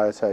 ISI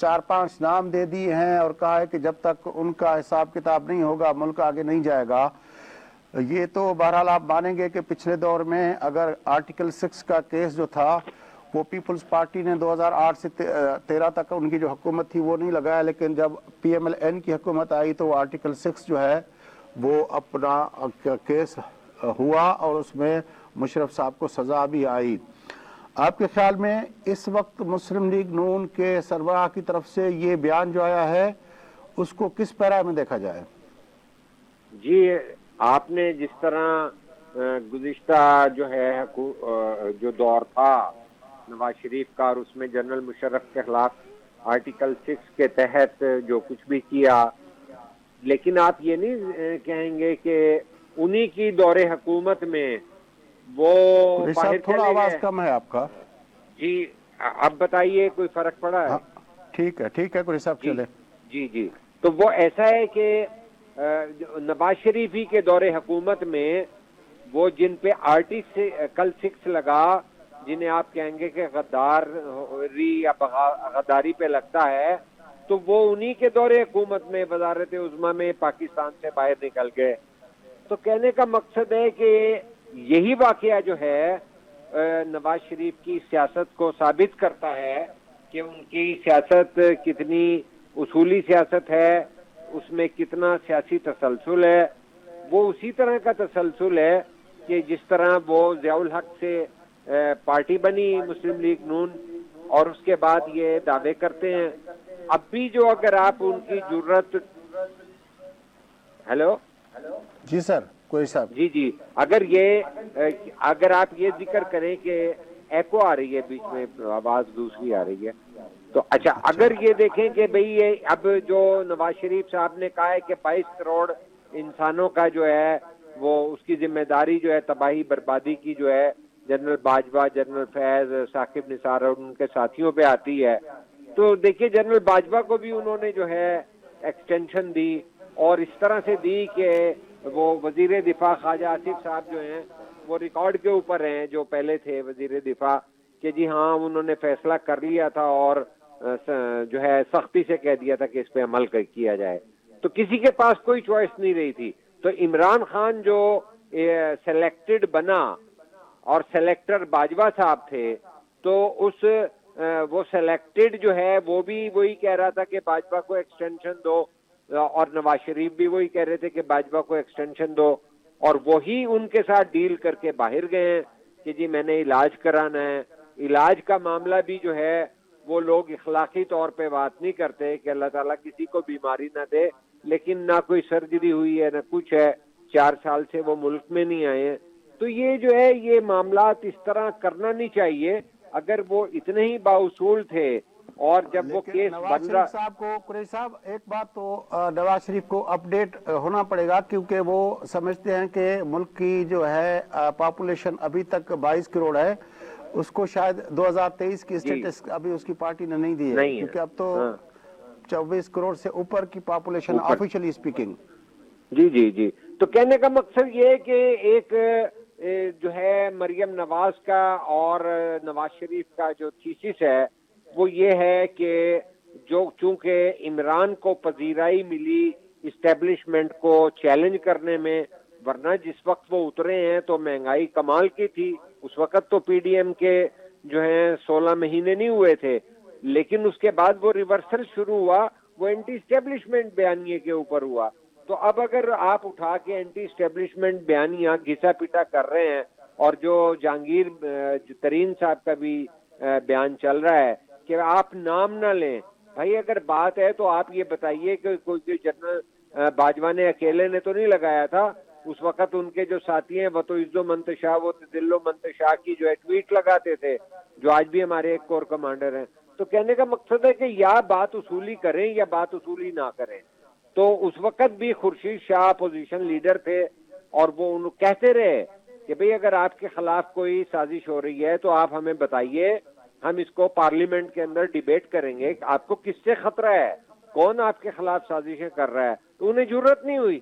4-5 نام دے دیے ہیں اور کہا ہے کہ جب تک ان کا حساب کتاب نہیں ہوگا ملک آگے نہیں جائے گا. یہ تو بہرحال آپ مانیں گے کہ پچھلے دور میں اگر آرٹیکل 6 کا کیس جو تھا وہ پیپلز پارٹی نے 2008 سے 13 تک ان کی جو حکومت تھی وہ نہیں لگایا, لیکن جب پی ایم ایل این کی حکومت آئی تو آرٹیکل 6 جو ہے وہ اپنا کیس ہوا اور اس میں مشرف صاحب کو سزا بھی آئی. آپ کے خیال میں اس وقت مسلم لیگ نون کے سربراہ کی طرف سے یہ بیان جو آیا ہے اس کو کس پیرا میں دیکھا جائے؟ جی, آپ نے جس طرح گزشتہ جو ہے جو دور تھا نواز شریف کا اور اس میں جنرل مشرف کے خلاف آرٹیکل 6 کے تحت جو کچھ بھی کیا, لیکن آپ یہ نہیں کہیں گے کہ انہی کی دور حکومت میں وہ باہر تھوڑا آواز کم ہے آپ کا. جی, اب بتائیے کوئی فرق پڑا ہے؟ ٹھیک ہے کوئی صاحب چلے. جی, تو وہ ایسا ہے کہ نواز شریف ہی کے دور حکومت میں وہ جن پہ آرٹیکل 6 لگا, جنہیں آپ کہیں گے کہ غداری یا غداری پہ لگتا ہے, تو وہ انہی کے دور حکومت میں وزارت عظمیٰ میں پاکستان سے باہر نکل گئے. تو کہنے کا مقصد ہے کہ یہی واقعہ جو ہے نواز شریف کی سیاست کو ثابت کرتا ہے کہ ان کی سیاست کتنی اصولی سیاست ہے, اس میں کتنا سیاسی تسلسل ہے. وہ اسی طرح کا تسلسل ہے کہ جس طرح وہ ضیاء الحق سے پارٹی بنی مسلم لیگ نون اور اس کے بعد یہ دعوے کرتے ہیں. اب بھی جو اگر آپ ان کی جرت ہیلو جی سر کوئی صاحب جی, اگر آپ یہ ذکر کریں کہ ایکو آ رہی ہے بیچ میں, آواز دوسری آ رہی ہے, تو اچھا اگر یہ دیکھیں کہ بھئی یہ اب جو نواز شریف صاحب نے کہا ہے کہ 22 کروڑ انسانوں کا جو ہے وہ اس کی ذمہ داری جو ہے تباہی بربادی کی جو ہے جنرل باجوہ, جنرل فیض, ثاقب نثار اور ان کے ساتھیوں پہ آتی ہے, تو دیکھیے جنرل باجوہ کو بھی انہوں نے جو ہے ایکسٹینشن دی اور اس طرح سے دی کہ وہ وزیر دفاع خواجہ آصف صاحب جو ہیں وہ ریکارڈ کے اوپر ہیں جو پہلے تھے وزیر دفاع, کہ جی ہاں انہوں نے فیصلہ کر لیا تھا اور جو ہے سختی سے کہہ دیا تھا کہ اس پہ عمل کیا جائے. تو کسی کے پاس کوئی چوائس نہیں رہی تھی. تو عمران خان جو سلیکٹڈ بنا اور سلیکٹر باجوہ صاحب تھے, تو وہ سلیکٹڈ جو ہے وہ بھی وہی کہہ رہا تھا کہ باجوہ کو ایکسٹینشن دو, اور نواز شریف بھی وہی کہہ رہے تھے کہ باجوہ کو ایکسٹینشن دو, اور وہی ان کے ساتھ ڈیل کر کے باہر گئے ہیں کہ جی میں نے علاج کرانا ہے. علاج کا معاملہ بھی جو ہے وہ لوگ اخلاقی طور پہ بات نہیں کرتے کہ اللہ تعالیٰ کسی کو بیماری نہ دے, لیکن نہ کوئی سرجری ہوئی ہے نہ کچھ ہے, 4 سال سے وہ ملک میں نہیں آئے ہیں. تو یہ جو ہے یہ معاملات اس طرح کرنا نہیں چاہیے. اگر وہ اتنے ہی بااصول تھے اور جب وہ کیس نواز شریف صاحب کو, قریش صاحب ایک بات تو نواز شریف کو اپڈیٹ ہونا پڑے گا, کیونکہ وہ سمجھتے ہیں کہ ملک کی جو ہے پاپولیشن ابھی تک 22 کروڑ ہے, اس کو شاید 2023 کی اسٹیٹس ابھی اس کی پارٹی نے نہیں دی ہے, کیونکہ اب تو 24 کروڑ سے اوپر کی پاپولیشن آفیشلی اسپیکنگ. جی, تو کہنے کا مقصد یہ ہے کہ ایک جو ہے مریم نواز کا اور نواز شریف کا جو تھیسس ہے وہ یہ ہے کہ جو چونکہ عمران کو پذیرائی ملی اسٹیبلشمنٹ کو چیلنج کرنے میں, ورنہ جس وقت وہ اترے ہیں تو مہنگائی کمال کی تھی. اس وقت تو پی ڈی ایم کے جو ہیں 16 مہینے نہیں ہوئے تھے, لیکن اس کے بعد وہ ریورسل شروع ہوا, وہ اینٹی اسٹیبلشمنٹ بیانیے کے اوپر ہوا. تو اب اگر آپ اٹھا کے اینٹی اسٹیبلشمنٹ بیانیاں گھسا پیٹا کر رہے ہیں, اور جو جہانگیر ترین صاحب کا بھی بیان چل رہا ہے کہ آپ نام نہ لیں, بھائی اگر بات ہے تو آپ یہ بتائیے کہ کوئی جنرل باجوہ نے اکیلے نے تو نہیں لگایا تھا. اس وقت ان کے جو ساتھی ہیں وہ تو عز و منتشا وہ دل و منتشا کی جو ہے ٹویٹ لگاتے تھے, جو آج بھی ہمارے ایک کور کمانڈر ہیں. تو کہنے کا مقصد ہے کہ یا بات اصولی کریں یا بات اصولی نہ کریں. تو اس وقت بھی خورشید شاہ اپوزیشن لیڈر تھے اور وہ کہتے رہے کہ بھئی اگر آپ کے خلاف کوئی سازش ہو رہی ہے تو آپ ہمیں بتائیے, ہم اس کو پارلیمنٹ کے اندر ڈیبیٹ کریں گے. آپ کو کس سے خطرہ ہے, کون آپ کے خلاف سازشیں کر رہا ہے؟ تو انہیں ضرورت نہیں ہوئی.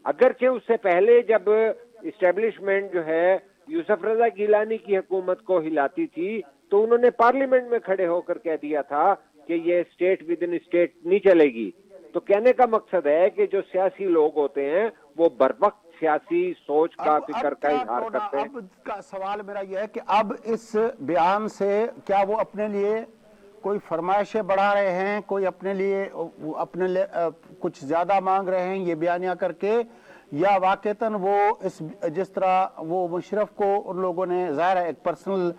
اگرچہ اس سے پہلے جب اسٹیبلشمنٹ جو ہے یوسف رضا گیلانی کی حکومت کو ہلاتی تھی تو انہوں نے پارلیمنٹ میں کھڑے ہو کر کہہ دیا تھا کہ یہ اسٹیٹ ود ان اسٹیٹ نہیں چلے گی. تو کہنے کا مقصد ہے کہ جو سیاسی لوگ ہوتے ہیں وہ بر وقت سیاسی سوچ کا فکر کا اظہار کرتے ہیں. اب کا سوال میرا یہ ہے کہ اب اس بیان سے کیا وہ اپنے لیے کوئی فرمائشیں بڑھا رہے ہیں, کوئی اپنے لیے کچھ زیادہ مانگ رہے ہیں یہ بیانیہ کر کے, یا واقعتاً وہ جس طرح وہ مشرف کو ان لوگوں نے, ظاہر ہے ایک پرسنل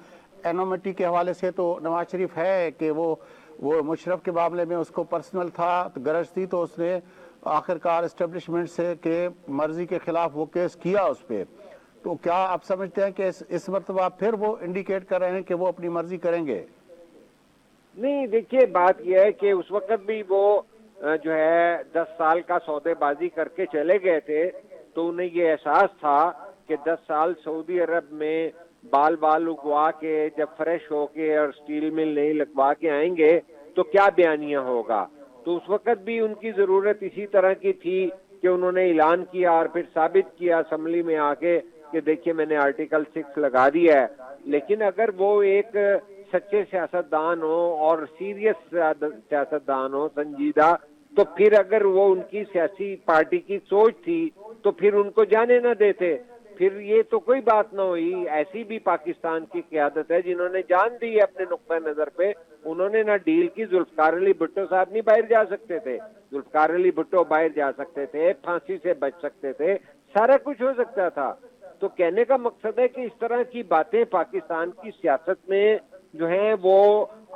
اینومٹی کے حوالے سے تو نواز شریف ہے کہ وہ مشرف کے معاملے میں اس کو پرسنل تھا, غرض تھی, تو اس نے آخرکار اسٹیبلشمنٹ سے کے مرضی کے خلاف وہ کیس کیا اس پہ. تو کیا آپ سمجھتے ہیں کہ اس مرتبہ پھر وہ انڈیکیٹ کر رہے ہیں کہ وہ اپنی مرضی کریں گے؟ نہیں, دیکھیے بات یہ ہے کہ اس وقت بھی وہ جو ہے 10 سال کا سودے بازی کر کے چلے گئے تھے, تو انہیں یہ احساس تھا کہ 10 سال سعودی عرب میں بال اگوا کے جب فریش ہو کے اور اسٹیل مل نہیں لگوا کے آئیں گے تو کیا بیانیہ ہوگا. تو اس وقت بھی ان کی ضرورت اسی طرح کی تھی کہ انہوں نے اعلان کیا اور پھر ثابت کیا اسمبلی میں آ کے کہ دیکھیے میں نے آرٹیکل 6 لگا دیا ہے. لیکن اگر وہ ایک سچے سیاستدان ہو اور سیریس سیاستدان ہو, سنجیدہ, تو پھر اگر وہ ان کی سیاسی پارٹی کی سوچ تھی تو پھر ان کو جانے نہ دیتے, پھر یہ تو کوئی بات نہ ہوئی. ایسی بھی پاکستان کی قیادت ہے جنہوں نے جان دی ہے اپنے نقطہ نظر پہ. انہوں نے نہ ڈیل کی, ذوالفقار علی بھٹو صاحب نہیں باہر جا سکتے تھے, ذوالفقار علی بھٹو باہر جا سکتے تھے, پھانسی سے بچ سکتے تھے, سارا کچھ ہو سکتا تھا. تو کہنے کا مقصد ہے کہ اس طرح کی باتیں پاکستان کی سیاست میں جو ہیں وہ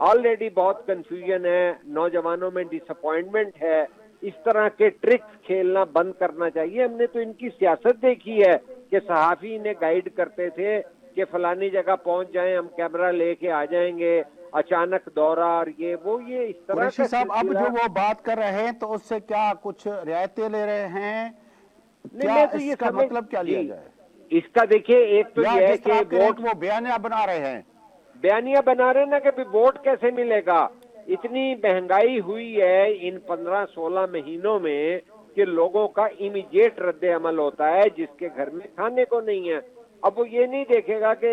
آلریڈی بہت کنفیوژن ہے, نوجوانوں میں ڈس اپوائنٹمنٹ ہے. اس طرح کے ٹرکس کھیلنا بند کرنا چاہیے. ہم نے تو ان کی سیاست دیکھی ہے کہ صحافی انہیں گائیڈ کرتے تھے کہ فلانی جگہ پہنچ جائیں, ہم کیمرہ لے کے آ جائیں گے, اچانک دورہ اور یہ اس طرح قریشی صاحب اب جو وہ بات کر رہے ہیں تو اس سے کیا کچھ رعایتیں لے رہے ہیں؟ کیا اس کا مطلب کیا لیا جائے اس کا؟ دیکھیے ایک تو یہ ہے کہ وہ بیانیہ بنا رہے ہیں نا کہ ووٹ کیسے ملے گا. اتنی مہنگائی ہوئی ہے ان 15-16 مہینوں میں کہ لوگوں کا امیڈیٹ رد عمل ہوتا ہے جس کے گھر میں کھانے کو نہیں ہے. اب وہ یہ نہیں دیکھے گا کہ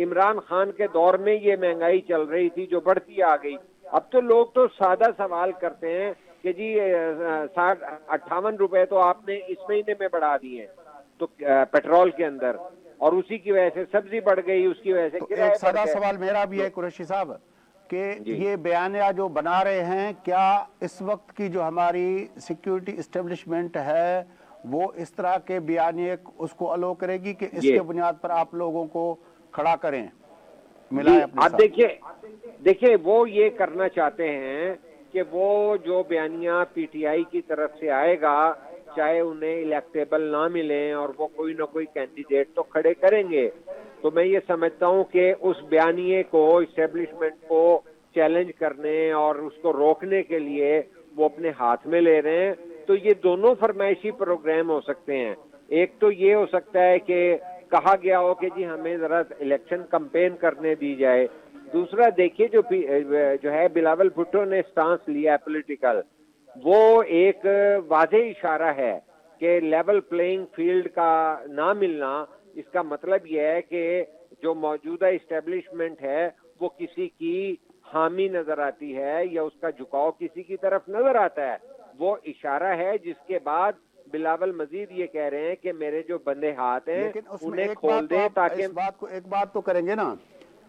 عمران خان کے دور میں یہ مہنگائی چل رہی تھی جو بڑھتی آ گئی. اب تو لوگ تو سادہ سوال کرتے ہیں کہ جی 58 روپے تو آپ نے اس مہینے میں بڑھا دیے ہیں تو پیٹرول کے اندر, اور اسی کی وجہ سے سبزی بڑھ گئی, اس کی وجہ سے کرایہ بڑھ گئے. ایک سادہ سوال میرا بھی ہے قریشی صاحب کہ یہ بیانیہ جو بنا رہے ہیں, کیا اس وقت کی جو ہماری سیکیورٹی اسٹیبلشمنٹ ہے وہ اس طرح کے بیانیے اس کو الو کرے گی کہ اس کے بنیاد پر آپ لوگوں کو کھڑا کریں, ملائیں اپنے ساتھ؟ اب دیکھیے وہ یہ کرنا چاہتے ہیں کہ وہ جو بیانیہ پی ٹی آئی کی طرف سے آئے گا, چاہے انہیں الیکٹیبل نہ ملیں اور وہ کوئی نہ کوئی کینڈیڈیٹ تو کھڑے کریں گے. تو میں یہ سمجھتا ہوں کہ اس بیانیے کو, اسٹیبلشمنٹ کو چیلنج کرنے اور اس کو روکنے کے لیے وہ اپنے ہاتھ میں لے رہے ہیں. تو یہ دونوں فرمائشی پروگرام ہو سکتے ہیں. ایک تو یہ ہو سکتا ہے کہ کہا گیا ہو کہ جی ہمیں ذرا الیکشن کمپین کرنے دی جائے. دوسرا دیکھیے جو ہے بلاول بھٹو نے سٹانس لیا ہے پولیٹیکل, وہ ایک واضح اشارہ ہے کہ لیول پلینگ فیلڈ کا نہ ملنا. اس کا مطلب یہ ہے کہ جو موجودہ اسٹیبلشمنٹ ہے وہ کسی کی حامی نظر آتی ہے یا اس کا جھکاؤ کسی کی طرف نظر آتا ہے. وہ اشارہ ہے جس کے بعد بلاول مزید یہ کہہ رہے ہیں کہ میرے جو بندے ہاتھ ہیں انہیں کھول دیں تاکہ ایک بات تو کریں گے نا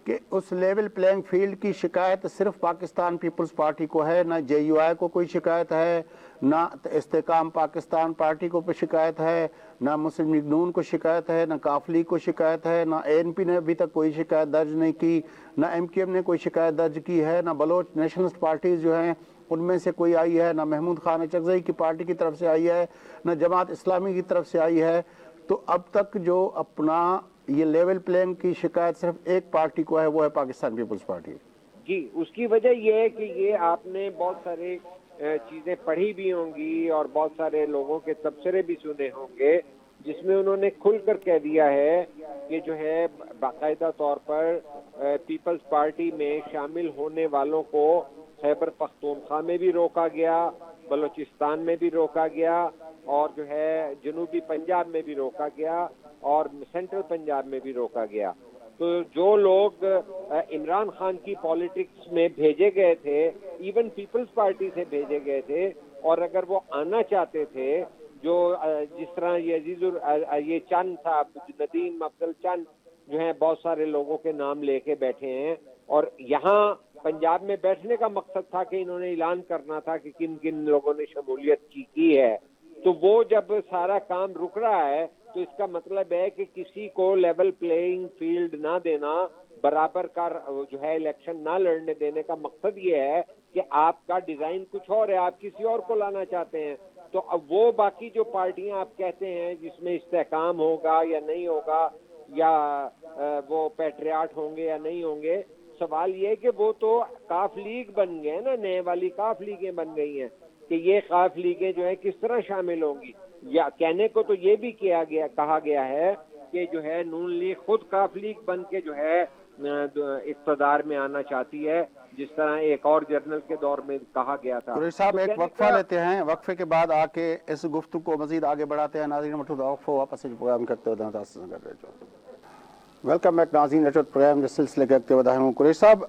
کہ اس لیول پلینگ فیلڈ کی شکایت صرف پاکستان پیپلز پارٹی کو ہے, نہ جے یو آئی کو کوئی شکایت ہے, نہ استحکام پاکستان پارٹی کو شکایت ہے, نہ مسلم لیگ نون کو شکایت ہے, نہ کاف لیگ کو شکایت ہے, نہ اے این پی نے ابھی تک کوئی شکایت درج نہیں کی, نہ ایم کیو ایم نے کوئی شکایت درج کی ہے, نہ بلوچ نیشنلسٹ پارٹیز جو ہیں ان میں سے کوئی آئی ہے, نہ محمود خان اچکزئی کی پارٹی کی طرف سے آئی ہے, نہ جماعت اسلامی کی طرف سے آئی ہے. تو اب تک جو اپنا یہ لیول پلینگ کی شکایت صرف ایک پارٹی کو ہے, وہ ہے پاکستان پیپلز پارٹی. جی, اس کی وجہ یہ ہے کہ یہ آپ نے بہت سارے چیزیں پڑھی بھی ہوں گی اور بہت سارے لوگوں کے تبصرے بھی سنے ہوں گے جس میں انہوں نے کھل کر کہہ دیا ہے کہ جو ہے باقاعدہ طور پر پیپلز پارٹی میں شامل ہونے والوں کو خیبر پختونخوا میں بھی روکا گیا, بلوچستان میں بھی روکا گیا, اور جو ہے جنوبی پنجاب میں بھی روکا گیا, اور سینٹرل پنجاب میں بھی روکا گیا. تو جو لوگ عمران خان کی پالیٹکس میں بھیجے گئے تھے، ایون پیپلز پارٹی سے بھیجے گئے تھے، اور اگر وہ آنا چاہتے تھے، جو جس طرح یہ چند صاحب، ندیم افضل چند جو ہیں، بہت سارے لوگوں کے نام لے کے بیٹھے ہیں، اور یہاں پنجاب میں بیٹھنے کا مقصد تھا کہ انہوں نے اعلان کرنا تھا کہ کن کن لوگوں نے شمولیت کی ہے. تو وہ جب سارا کام رک رہا ہے تو اس کا مطلب ہے کہ کسی کو لیول پلینگ فیلڈ نہ دینا، برابر کا جو ہے الیکشن نہ لڑنے دینے کا مقصد یہ ہے کہ آپ کا ڈیزائن کچھ اور ہے، آپ کسی اور کو لانا چاہتے ہیں. تو اب وہ باقی جو پارٹیاں آپ کہتے ہیں جس میں استحکام ہوگا یا نہیں ہوگا، یا وہ پیٹریاٹ ہوں گے یا نہیں ہوں گے، سوال یہ ہے کہ وہ تو کاف لیگ بن گئے نا، نئے والی کاف لیگیں بن گئی ہیں، کہ یہ کاف لیگیں جو ہے کس طرح شامل ہوں گی. یا کہنے کو تو یہ بھی کہا گیا ہے کہ جو ہے نون لیگ خود کاف لیگ بن کے جو ہے اقتدار میں آنا چاہتی ہے، جس طرح ایک اور جنرل کے دور میں کہا گیا تھا. قریشی صاحب ایک وقفہ لیتے ہیں، وقفے کے بعد آ کے اس گفتگو کو مزید آگے بڑھاتے ہیں. ناظرین مٹھو وقفہ واپس پروگرام کرتے ہوئے ویلکم بیک. ناظرین پروگرام کے سلسلے کے اگتے ہوئے ہوں. قریشی صاحب،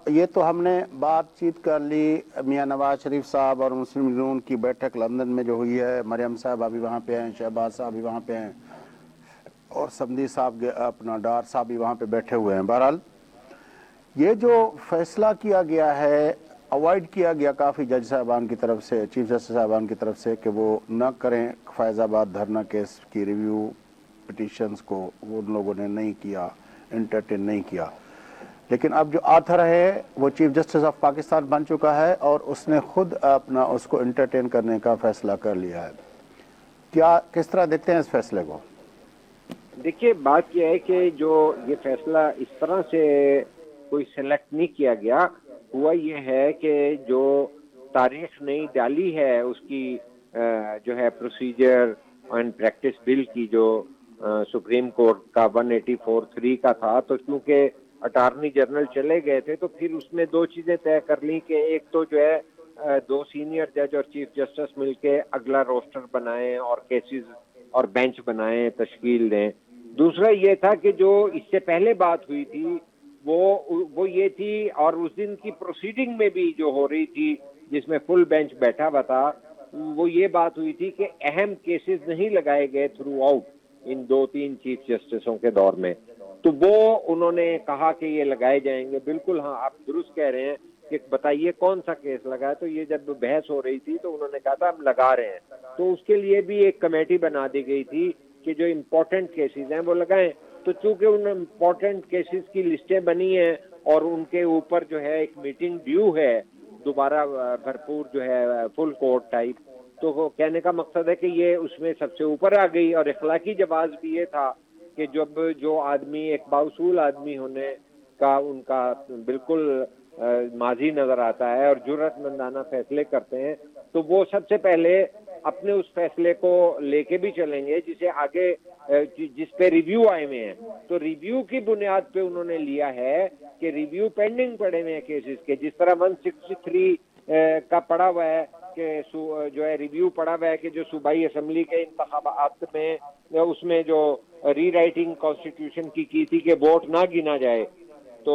یہ تو ہم نے بات چیت کر لی میاں نواز شریف صاحب اور مسلم لیگ کی بیٹھک لندن میں جو ہوئی ہے. مریم صاحب ابھی وہاں پہ ہیں، شہباز صاحب بھی وہاں پہ ہیں، اور سمدی صاحب اپنا ڈار صاحب بھی وہاں پہ بیٹھے ہوئے ہیں. بہرحال یہ جو فیصلہ کیا گیا ہے، اوائڈ کیا گیا کافی جج صاحبان کی طرف سے، چیف جسٹس صاحبان کی طرف سے، کہ وہ نہ کریں فیض آباد دھرنا کیس کی ریویو پٹیشنز کو. وہ ان لوگوں نے نہیں کیا، انٹرٹین نہیں کیا. لیکن اب جو آتھر ہے وہ چیف جسٹس آف پاکستان بن چکا ہے، اور اس نے خود اپنا اس کو انٹرٹین کرنے کا فیصلہ کر لیا ہے. کس طرح دیکھتے ہیں اس فیصلے کو؟ دیکھیے، بات یہ ہے کہ جو یہ فیصلہ اس طرح سے کوئی سلیکٹ نہیں کیا گیا، ہوا یہ ہے کہ جو تاریخ نئی ڈالی ہے اس کی جو ہے پروسیجر اینڈ پریکٹس بل کی، جو سپریم کورٹ کا 184(3) کا تھا، تو چونکہ اٹارنی جنرل چلے گئے تھے تو پھر اس نے دو چیزیں طے کر لی کہ ایک تو جو ہے 2 سینئر جج اور چیف جسٹس مل کے اگلا روسٹر بنائیں اور کیسز اور بینچ بنائیں، تشکیل دیں. دوسرا یہ تھا کہ جو اس سے پہلے بات ہوئی تھی وہ یہ تھی، اور اس دن کی پروسیڈنگ میں بھی جو ہو رہی تھی جس میں فل بینچ بیٹھا ہوا تھا، وہ یہ بات ہوئی تھی کہ اہم کیسز نہیں لگائے گئے تھرو آؤٹ ان 2-3 چیف جسٹسوں کے دور میں. تو وہ انہوں نے کہا کہ یہ لگائے جائیں گے. بالکل ہاں، آپ درست کہہ رہے ہیں کہ بتائیے کون سا کیس لگا ہے. تو یہ جب بحث ہو رہی تھی تو انہوں نے کہا تھا ہم لگا رہے ہیں. تو اس کے لیے بھی ایک کمیٹی بنا دی گئی تھی کہ جو امپورٹنٹ کیسز ہیں وہ لگائیں. تو چونکہ ان امپورٹنٹ کیسز کی لسٹیں بنی ہیں اور ان کے اوپر جو ہے ایک میٹنگ ڈیو ہے دوبارہ بھرپور جو ہے فل کورٹ ٹائپ، تو وہ کہنے کا مقصد ہے کہ یہ اس میں سب سے اوپر آ گئی. اور اخلاقی جواز بھی یہ تھا کہ جب جو آدمی ایک بااصول آدمی ہونے کا ان کا بالکل ماضی نظر آتا ہے اور جرأت مندانہ فیصلے کرتے ہیں، تو وہ سب سے پہلے اپنے اس فیصلے کو لے کے بھی چلیں گے جسے آگے جس پہ ریویو آئے ہوئے ہیں. تو ریویو کی بنیاد پہ انہوں نے لیا ہے کہ ریویو پینڈنگ پڑے ہوئے ہیں کیسز کے، جس طرح 163 کا پڑا ہوا ہے کہ جو ہے ریویو پڑا ہوا ہے کہ جو صوبائی اسمبلی کے انتخابات میں اس میں جو ری رائٹنگ کانسٹیٹیوشن کی تھی کہ ووٹ نہ گنا جائے، تو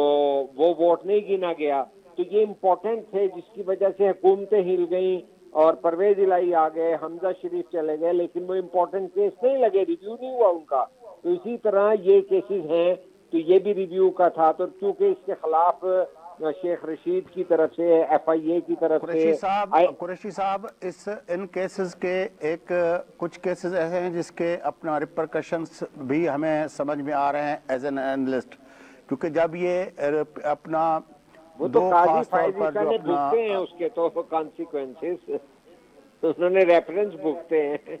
وہ ووٹ نہیں گنا گیا. تو یہ امپورٹنٹ تھے جس کی وجہ سے حکومتیں ہل گئیں اور پرویز الہی آ گئے، حمزہ شریف چلے گئے، لیکن وہ امپورٹنٹ کیس نہیں لگے، ریویو نہیں ہوا ان کا. تو اسی طرح یہ کیسز ہیں تو یہ بھی ریویو کا تھا. تو چونکہ اس کے خلاف شیخ رشید کی طرف سے، ایف آئی اے کی طرف سے قریشی صاحب ان کیسز کے کچھ کیسز ایسے ہیں جس کے اپنا ریپرکشنز بھی ہمیں سمجھ میں آ رہے ہیں ایز این اینالسٹ، کیونکہ جب یہ اپنا وہ تو قاضی فائز عیسیٰ نے بھگتے ہیں اس کے تو کانسیکوینسز، انہوں نے ریفرنس بھگتے ہیں.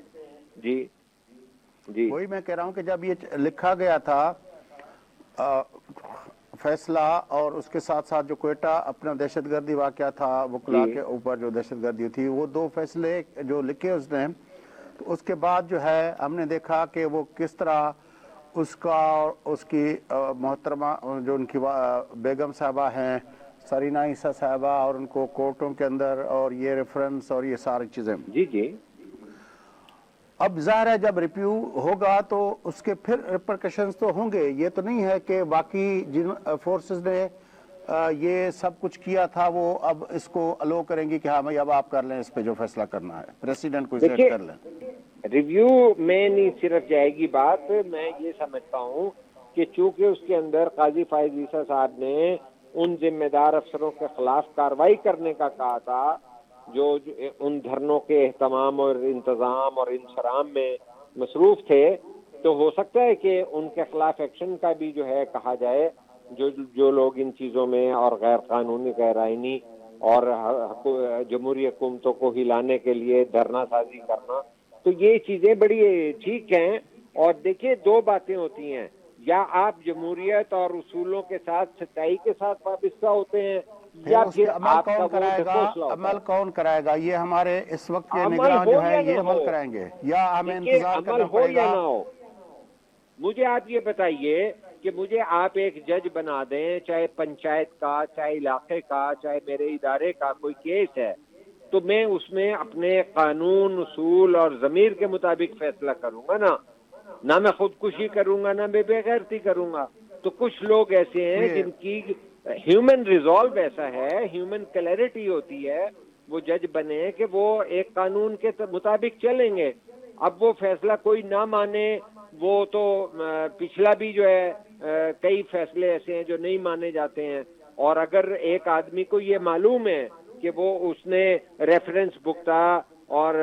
جی جی، وہی میں کہہ رہا ہوں کہ جب یہ لکھا گیا تھا فیصلہ، اور اس کے ساتھ ساتھ جو کوئٹہ اپنا دہشت گردی واقعہ تھا، وکلا کے اوپر جو دہشت گردی تھی، وہ 2 فیصلے جو لکھے اس نے، تو اس کے بعد جو ہے ہم نے دیکھا کہ وہ کس طرح اس کا اور اس کی محترمہ جو ان کی بیگم صاحبہ ہیں سرینا عیسیٰ صاحبہ، اور ان کو کورٹوں کے اندر اور یہ ریفرنس اور یہ ساری چیزیں. جی جی، اب ظاہر ہے جب ریویو ہوگا تو اس کے پھر ریپرکشنز تو ہوں گے. یہ تو نہیں ہے کہ باقی جن فورسز نے یہ سب کچھ کیا تھا وہ اب اس کو الو کریں گی کہ ہاں بھائی اب آپ کر لیں اس پہ جو فیصلہ کرنا ہے, پریسیڈنٹ کو سیٹ کر لیں. ریویو میں نہیں صرف جائے گی بات, میں یہ سمجھتا ہوں کہ چونکہ اس کے اندر قاضی فائز عیسیٰ صاحب نے ان ذمہ دار افسروں کے خلاف کارروائی کرنے کا کہا تھا جو ان دھرنوں کے اہتمام اور انتظام اور انصرام میں مصروف تھے, تو ہو سکتا ہے کہ ان کے خلاف ایکشن کا بھی جو ہے کہا جائے, جو لوگ ان چیزوں میں اور غیر قانونی غیر آئینی اور جمہوری حکومتوں کو ہلانے کے لیے دھرنا سازی کرنا, تو یہ چیزیں بڑی ٹھیک ہیں. اور دیکھیے دو باتیں ہوتی ہیں, یا آپ جمہوریت اور اصولوں کے ساتھ سچائی کے ساتھ وابستہ ہوتے ہیں, یا اس پھر پہ عمل آپ کا کون وہ کرائے گا, ڈھکوسلا ہوتا ہے. عمل کون کرائے گا, یہ ہمارے اس وقت کے عمل نگراں ہو جو ہے یا یہ نہ عمل ہو, کرائیں گے یا ہمیں دیکھیے انتظار عمل کرنا ہو پڑے یا گا؟ نہ ہو, مجھے آپ یہ بتائیے کہ مجھے آپ ایک جج بنا دیں, چاہے پنچایت کا, چاہے علاقے کا, چاہے میرے ادارے کا کوئی کیس ہے, تو میں اس میں اپنے قانون اصول اور ضمیر کے مطابق فیصلہ کروں گا نہ میں خودکشی کروں گا, نہ بے غیرتی کروں گا. تو کچھ لوگ ایسے ہیں جن کی ہیومن ریزالو ایسا ہے, ہیومن کلیئرٹی ہوتی ہے, وہ جج بنے کہ وہ ایک قانون کے مطابق چلیں گے. اب وہ فیصلہ کوئی نہ مانے, وہ تو پچھلا بھی جو ہے کئی فیصلے ایسے ہیں جو نہیں مانے جاتے ہیں, اور اگر ایک آدمی کو یہ معلوم ہے کہ وہ اس نے ریفرنس بھگتا اور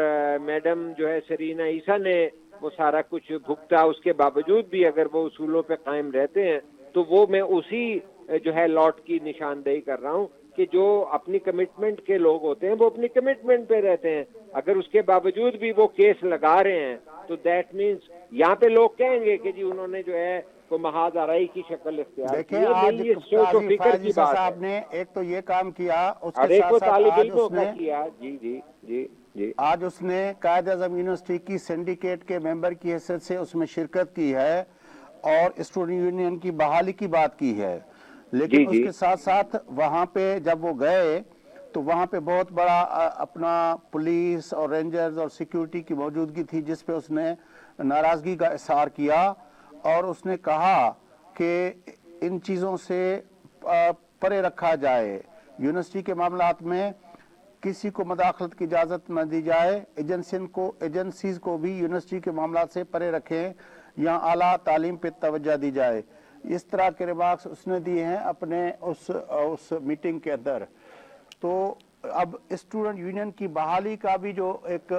میڈم جو ہے سرینا عیسیٰ نے وہ سارا کچھ بھگتا, اس کے باوجود بھی اگر وہ اصولوں پہ قائم رہتے ہیں, تو وہ میں اسی جو ہے لوٹ کی نشاندہی کر رہا ہوں کہ جو اپنی کمٹمنٹ کے لوگ ہوتے ہیں وہ اپنی کمٹمنٹ پہ رہتے ہیں. اگر اس کے باوجود بھی وہ کیس لگا رہے ہیں تو دیٹ مینس یہاں پہ لوگ کہیں گے کہ جی انہوں نے جو ہے کوئی محاذ آرائی کی شکل اختیار کی دیکھیں ہے. آج میری یہ سوچ و قاضی فکر فائز کی عیسیٰ بات ہے. صاحب نے ایک تو یہ کام کیا, اس اور کے ایک ساتھ وہ ساتھ طالب آج علموں اس کا نے کیا. جی جی جی جی آج اس نے قائد اعظم یونیورسٹی کی سینڈیکیٹ کے ممبر کی حیثیت سے اس میں شرکت کی ہے اور اسٹوڈنٹ یونین کی بحالی کی بات کی ہے. لیکن جی اس جی کے ساتھ ساتھ وہاں پہ جب وہ گئے تو وہاں پہ بہت بڑا اپنا پولیس اور رینجرز اور سیکیورٹی کی موجودگی تھی, جس پہ اس نے ناراضگی کا اظہار کیا اور اس نے کہا کہ ان چیزوں سے پرے رکھا جائے, یونیورسٹی کے معاملات میں کسی کو مداخلت کی اجازت نہ دی جائے, ایجنسیز کو بھی یونیورسٹی کے معاملات سے پرے رکھیں, یا اعلیٰ تعلیم پہ توجہ دی جائے. اس طرح کے ریمارکس اس نے دیے ہیں اپنے اس میٹنگ کے اندر. تو اب اسٹوڈنٹ یونین کی بحالی کا بھی جو ایک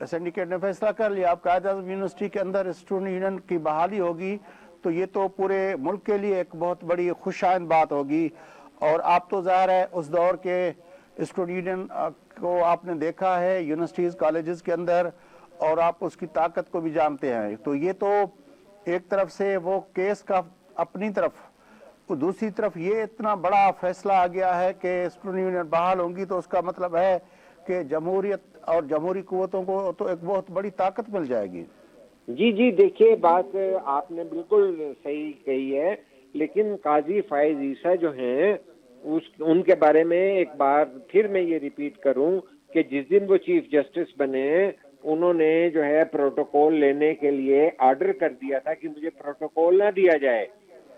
سینڈیکیٹ نے فیصلہ کر لیا, اب قائد اعظم یونیورسٹی کے اندر اسٹوڈنٹ یونین کی بحالی ہوگی تو یہ تو پورے ملک کے لیے ایک بہت بڑی خوشائند بات ہوگی. اور آپ تو ظاہر ہے اس دور کے اسٹوڈنٹ یونین کو آپ نے دیکھا ہے یونیورسٹیز کالجز کے اندر, اور آپ اس کی طاقت کو بھی جانتے ہیں. تو یہ تو ایک طرف سے وہ کیس کا اپنی طرف, دوسری طرف یہ اتنا بڑا فیصلہ آ گیا ہے کہ اسٹوڈنٹ یونین بحال ہوں گی تو اس کا مطلب ہے کہ جمہوریت اور جمہوری قوتوں کو تو ایک بہت بڑی طاقت مل جائے گی. جی جی دیکھیے بات آپ نے بالکل صحیح کہی ہے, لیکن قاضی فائز عیسیٰ جو ہیں ان کے بارے میں ایک بار پھر میں یہ ریپیٹ کروں کہ جس دن وہ چیف جسٹس بنے انہوں نے جو ہے پروٹوکول لینے کے لیے آرڈر کر دیا تھا کہ مجھے پروٹوکول نہ دیا جائے,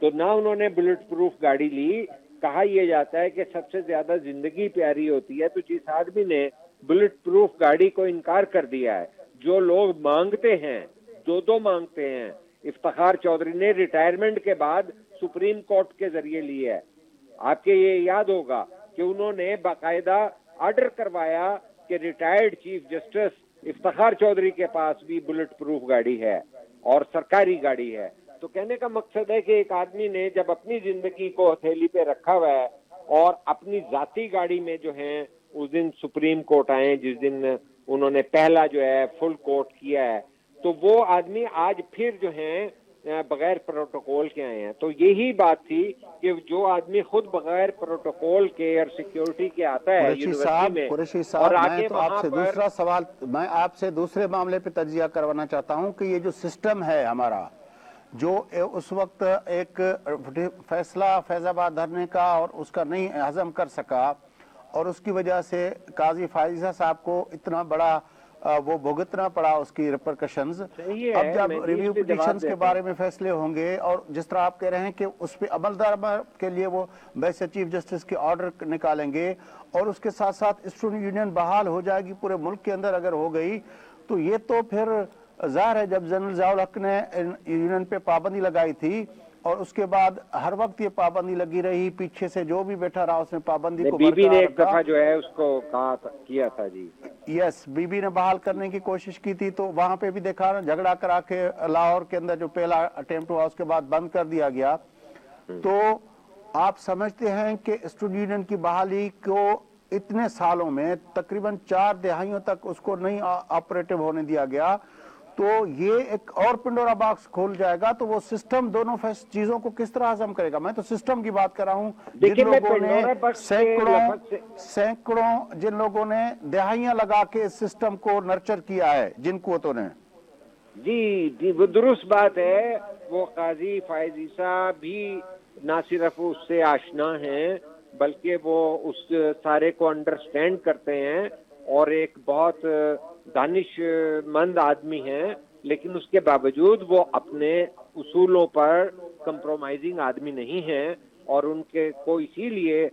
تو نہ انہوں نے بلٹ پروف گاڑی لی. کہا یہ جاتا ہے کہ سب سے زیادہ زندگی پیاری ہوتی ہے, تو جس آدمی نے بلٹ پروف گاڑی کو انکار کر دیا ہے, جو لوگ مانگتے ہیں دو مانگتے ہیں. افتخار چودھری نے ریٹائرمنٹ کے بعد سپریم کورٹ کے ذریعے لی ہے. آپ کے یہ یاد ہوگا کہ انہوں نے باقاعدہ آرڈر کروایا کہ retired chief justice Iftikhar Chaudhry کے پاس بھی بلٹ پروف گاڑی ہے اور سرکاری گاڑی ہے. تو کہنے کا مقصد ہے کہ ایک آدمی نے جب اپنی زندگی کو ہتھیلی پہ رکھا ہوا ہے اور اپنی ذاتی گاڑی میں جو ہیں اس دن سپریم کورٹ آئے, جس دن انہوں نے پہلا جو ہے فل کورٹ کیا ہے, تو وہ آدمی آج پھر جو ہیں بغیر پروٹوکول کے آئے ہیں. تو یہی بات تھی کہ جو آدمی خود بغیر پروٹوکول کے اور سیکیورٹی کے آتا ہے یونیورسٹی میں قریشی اور صاحب میں آگے تو آپ وہاں سے پر دوسرا سوال, میں آپ سے دوسرے معاملے پہ تجزیہ کروانا چاہتا ہوں کہ یہ جو سسٹم ہے ہمارا, جو اس وقت ایک فیصلہ فیض آباد دھرنے کا اور اس کا نہیں ہضم کر سکا, اور اس کی وجہ سے قاضی فائز عیسیٰ صاحب کو اتنا بڑا وہ بھگتنا پڑا اس کی ریپرکشنز. اب جب ریویو پٹیشنز کے بارے میں فیصلے ہوں گے اور جس طرح آپ کہہ رہے ہیں کہ اس پہ عمل درآمد کے لیے وہ ویسے چیف جسٹس کے آرڈر نکالیں گے اور اس کے ساتھ ساتھ اسٹوڈنٹ یونین بحال ہو جائے گی پورے ملک کے اندر اگر ہو گئی تو یہ تو پھر ظاہر ہے. جب جنرل ضیاء الحق نے یونین پہ پابندی لگائی تھی اور اس کے بعد ہر وقت یہ پابندی لگی رہی, پیچھے سے جو بھی بیٹھا رہا اس نے پابندی کو بی بی نے ایک برقرار دفعہ جو ہے اس کو کیا تھا جی. یس, بی بی نے بحال کرنے کی کوشش کی تھی تو وہاں پہ بھی دیکھا نا جھگڑا کرا کے لاہور کے اندر جو پہلا اٹیمپٹ ہوا اس کے بعد بند کر دیا گیا. تو آپ سمجھتے ہیں کہ اسٹوڈنٹ یونین کی بحالی کو اتنے سالوں میں تقریباً 4 دہائیوں تک اس کو نہیں آپریٹو ہونے دیا گیا, تو یہ ایک اور پنڈورا باکس کھول جائے گا. تو وہ سسٹم دونوں چیزوں کو کس طرح ہضم کرے گا؟ میں تو سسٹم کی بات کر رہا ہوں. جن لوگوں نے سینکڑوں جن لوگوں نے دہائیاں لگا کے اس سسٹم کو نرچر کیا ہے, جن قوتوں نے. جی وہ درست بات ہے. وہ قاضی فائز عیسیٰ بھی نہ صرف اس سے آشنا ہیں بلکہ وہ اس سارے کو انڈرسٹینڈ کرتے ہیں اور ایک بہت دانش مند آدمی ہیں, لیکن اس کے باوجود وہ اپنے اصولوں پر کمپرومائزنگ آدمی نہیں ہیں اور ان کے کو اسی لیے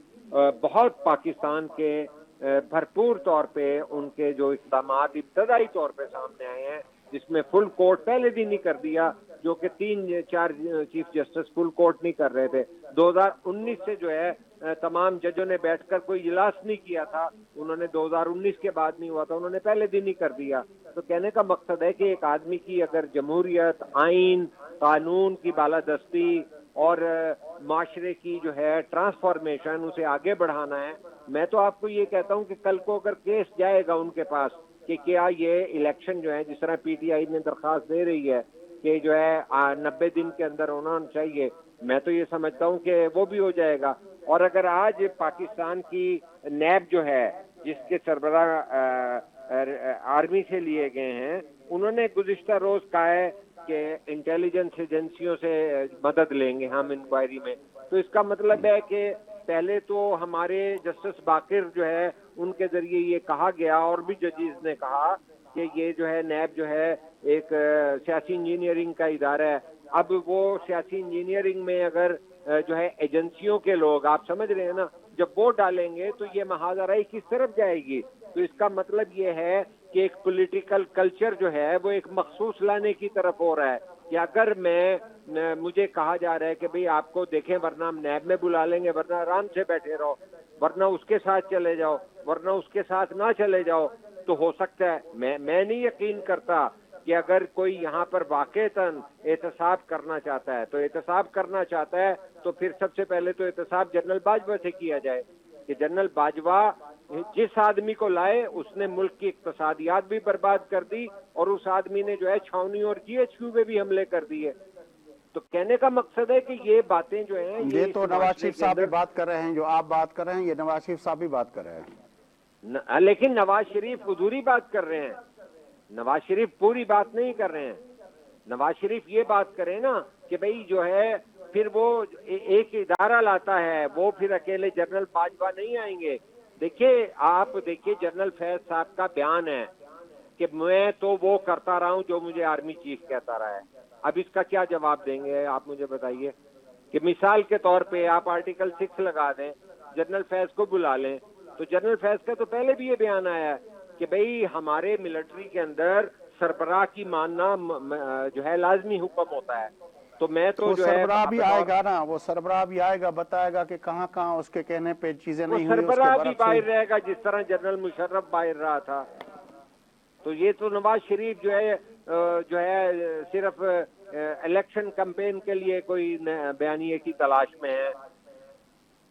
بہت پاکستان کے بھرپور طور پہ ان کے جو اقدامات ابتدائی طور پہ سامنے آئے ہیں, جس میں فل کورٹ پہلے دن ہی کر دیا, جو کہ 3-4 چیف جسٹس فل کورٹ نہیں کر رہے تھے. 2019 سے جو ہے تمام ججوں نے بیٹھ کر کوئی اجلاس نہیں کیا تھا, انہوں نے 2019 کے بعد نہیں ہوا تھا, انہوں نے پہلے دن ہی کر دیا. تو کہنے کا مقصد ہے کہ ایک آدمی کی اگر جمہوریت, آئین, قانون کی بالادستی اور معاشرے کی جو ہے ٹرانسفارمیشن اسے آگے بڑھانا ہے. میں تو آپ کو یہ کہتا ہوں کہ کل کو اگر کیس جائے گا ان کے پاس کہ کیا یہ الیکشن جو ہے, جس طرح پی ٹی آئی نے درخواست دے رہی ہے کہ جو ہے 90 دن کے اندر ہونا چاہیے, میں تو یہ سمجھتا ہوں کہ وہ بھی ہو جائے گا. اور اگر آج پاکستان کی نیب جو ہے جس کے سربراہ آرمی سے لیے گئے ہیں, انہوں نے گزشتہ روز کہا ہے کہ انٹیلیجنس ایجنسیوں سے مدد لیں گے ہم انکوائری میں. تو اس کا مطلب ہے کہ پہلے تو ہمارے جسٹس باقر جو ہے ان کے ذریعے یہ کہا گیا اور بھی ججز نے کہا کہ یہ جو ہے نیب جو ہے ایک سیاسی انجینئرنگ کا ادارہ ہے. اب وہ سیاسی انجینئرنگ میں اگر جو ہے ایجنسیوں کے لوگ, آپ سمجھ رہے ہیں نا, جب ووٹ ڈالیں گے تو یہ محاذرائی کس طرف جائے گی. تو اس کا مطلب یہ ہے کہ ایک پولیٹیکل کلچر جو ہے وہ ایک مخصوص لانے کی طرف ہو رہا ہے کہ اگر مجھے کہا جا رہا ہے کہ بھئی آپ کو دیکھیں ورنہ ہم نیب میں بلا لیں گے, ورنہ آرام سے بیٹھے رہو, ورنہ اس کے ساتھ چلے جاؤ, ورنہ اس کے ساتھ نہ چلے جاؤ, تو ہو سکتا ہے. میں نہیں یقین کرتا کہ اگر کوئی یہاں پر واقعتاً احتساب کرنا چاہتا ہے تو احتساب کرنا چاہتا ہے تو پھر سب سے پہلے تو احتساب جنرل باجوہ سے کیا جائے کہ جنرل باجوہ جس آدمی کو لائے اس نے ملک کی اقتصادیات بھی برباد کر دی اور اس آدمی نے جو ہے چھاونی اور جی ایچ کیو پہ بھی حملے کر دیے. تو کہنے کا مقصد ہے کہ یہ باتیں جو ہیں یہ تو نواز شریف صاحب بھی بات کر رہے ہیں, جو آپ بات کر رہے ہیں یہ نواز شریف صاحب بھی بات کر رہے ہیں. لیکن نواز شریف حضوری بات کر رہے ہیں, نواز شریف پوری بات نہیں کر رہے ہیں. نواز شریف یہ بات کریں نا کہ بھئی جو ہے پھر وہ ایک ادارہ لاتا ہے, وہ پھر اکیلے جنرل باجوہ نہیں آئیں گے. دیکھیے آپ دیکھیے جنرل فیض صاحب کا بیان ہے کہ میں تو وہ کرتا رہا ہوں جو مجھے آرمی چیف کہتا رہا ہے. اب اس کا کیا جواب دیں گے آپ مجھے بتائیے. کہ مثال کے طور پہ آپ آرٹیکل 6 لگا دیں, جنرل فیض کو بلا لیں, تو جنرل فیض کا تو پہلے بھی یہ بیان آیا ہے کہ بھئی ہمارے ملٹری کے اندر سربراہ کی ماننا جو ہے لازمی حکم ہوتا ہے. تو میں تو جو ہے سربراہ بھی آئے گا نا, وہ سربراہ بھی آئے گا, بتائے گا کہ کہاں کہاں اس کے کہنے پہ چیزیں نہیں ہوئی. سربراہ بھی باہر رہے گا جس طرح جنرل مشرف باہر رہا تھا. تو یہ تو نواز شریف جو ہے صرف الیکشن کمپین کے لیے کوئی بیانیے کی تلاش میں ہے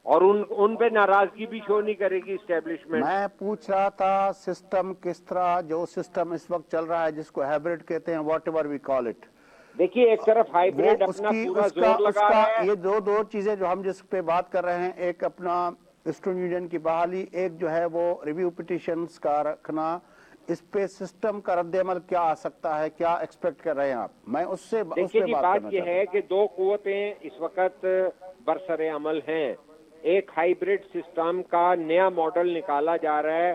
اور ان پہ ناراضگی بھی شو نہیں کرے گی اسٹیبلشمنٹ. میں پوچھ رہا تھا سسٹم کس طرح, جو سسٹم اس وقت چل رہا ہے جس کو ہائبرڈ کہتے ہیں, whatever we call it. دیکھیے ایک طرف ہائبرڈ اپنا پورا زور لگا رہا ہے. یہ دو چیزیں جو ہم جس پہ بات کر رہے ہیں, ایک اپنا اسٹوڈنٹ یونین کی بحالی, ایک جو ہے وہ ریویو پٹیشنز کا رکھنا, اس پہ سسٹم کا رد عمل کیا آ سکتا ہے, کیا ایکسپیکٹ کر رہے ہیں آپ؟ میں اس پہ بات کرنا چاہتا ہوں. بات یہ ہے کہ 2 قوتیں اس وقت برسر عمل ہیں. ایک ہائبرڈ سسٹم کا نیا ماڈل نکالا جا رہا ہے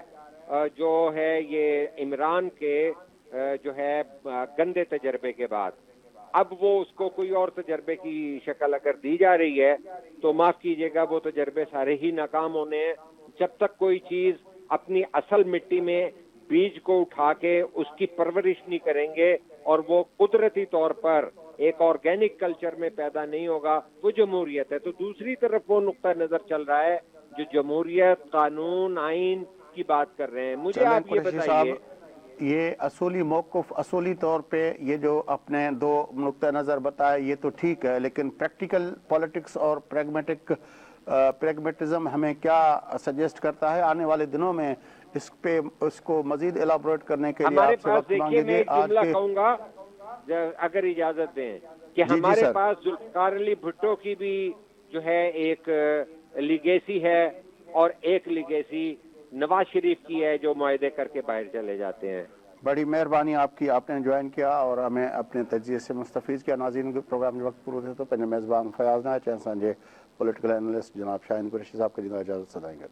جو ہے یہ عمران کے جو ہے گندے تجربے کے بعد اب وہ اس کو کوئی اور تجربے کی شکل اگر دی جا رہی ہے تو معاف کیجیے گا وہ تجربے سارے ہی ناکام ہونے ہیں. جب تک کوئی چیز اپنی اصل مٹی میں بیج کو اٹھا کے اس کی پرورش نہیں کریں گے اور وہ قدرتی طور پر ایک آرگینک کلچر میں پیدا نہیں ہوگا, وہ جمہوریت ہے. تو دوسری طرف وہ نقطہ نظر چل رہا ہے جو جمہوریت, قانون, آئین کی بات کر رہے ہیں. مجھے آپ یہ بتائیے, یہ اصولی موقف اصولی طور پہ یہ جو اپنے دو نقطہ نظر بتائے یہ تو ٹھیک ہے, لیکن پریکٹیکل پالیٹکس اور پریگمیٹزم ہمیں کیا سجیسٹ کرتا ہے آنے والے دنوں میں؟ اس کو مزید ایلابوریٹ کرنے کے لیے ہمارے آپ سے پاس وقت دیکھیے مانگیں میں گے. ایک جملہ کہوں گا اگر اجازت دیں کہ ہمارے پاس ذوالفقار علی بھٹو کی بھی جو ہے ایک لیگیسی ہے اور ایک لیگیسی نواز شریف کی ہے جو معاہدے کر کے باہر چلے جاتے ہیں. بڑی مہربانی آپ کی, آپ نے جوائن کیا اور ہمیں اپنے تجزیے سے مستفیض کیا. ناظرین کے پروگرام جو وقت پورو تھے تو پہلے میزبان فیاض نہ چاہیں سانجے پولیٹیکل اینالسٹ جناب شاہین قریشی صاحب کے جناب اجازت سدائیں گے.